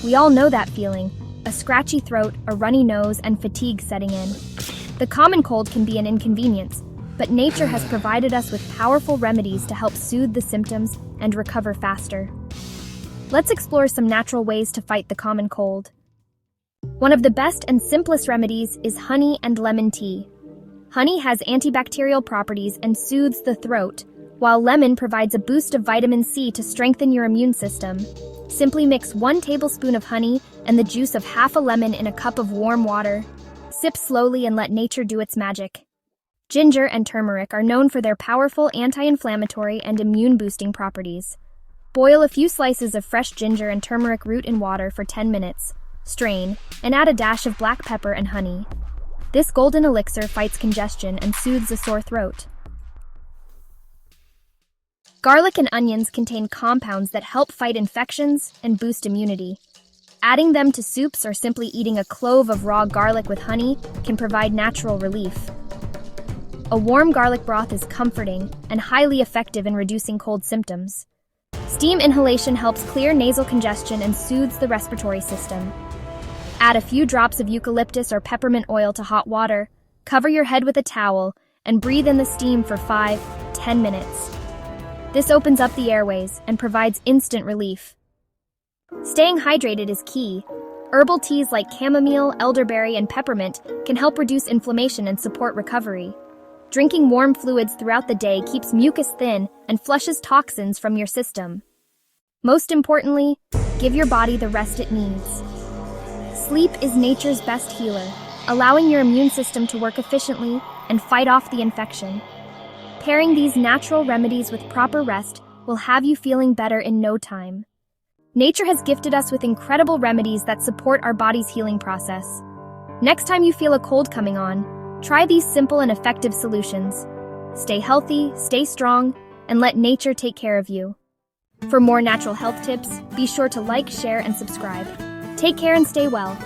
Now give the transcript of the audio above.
We all know that feeling, a scratchy throat, a runny nose, and fatigue setting in. The common cold can be an inconvenience, but nature has provided us with powerful remedies to help soothe the symptoms and recover faster. Let's explore some natural ways to fight the common cold. One of the best and simplest remedies is honey and lemon tea. Honey has antibacterial properties and soothes the throat, while lemon provides a boost of vitamin C to strengthen your immune system. Simply mix 1 tablespoon of honey and the juice of half a lemon in a cup of warm water. Sip slowly and let nature do its magic. Ginger and turmeric are known for their powerful anti-inflammatory and immune-boosting properties. Boil a few slices of fresh ginger and turmeric root in water for 10 minutes. Strain, and add a dash of black pepper and honey. This golden elixir fights congestion and soothes a sore throat. Garlic and onions contain compounds that help fight infections and boost immunity. Adding them to soups or simply eating a clove of raw garlic with honey can provide natural relief. A warm garlic broth is comforting and highly effective in reducing cold symptoms. Steam inhalation helps clear nasal congestion and soothes the respiratory system. Add a few drops of eucalyptus or peppermint oil to hot water, cover your head with a towel, and breathe in the steam for 5-10 minutes. This opens up the airways and provides instant relief. Staying hydrated is key. Herbal teas like chamomile, elderberry, and peppermint can help reduce inflammation and support recovery. Drinking warm fluids throughout the day keeps mucus thin and flushes toxins from your system. Most importantly, give your body the rest it needs. Sleep is nature's best healer, allowing your immune system to work efficiently and fight off the infection. Pairing these natural remedies with proper rest will have you feeling better in no time. Nature has gifted us with incredible remedies that support our body's healing process. Next time you feel a cold coming on, try these simple and effective solutions. Stay healthy, stay strong, and let nature take care of you. For more natural health tips, be sure to like, share, and subscribe. Take care and stay well.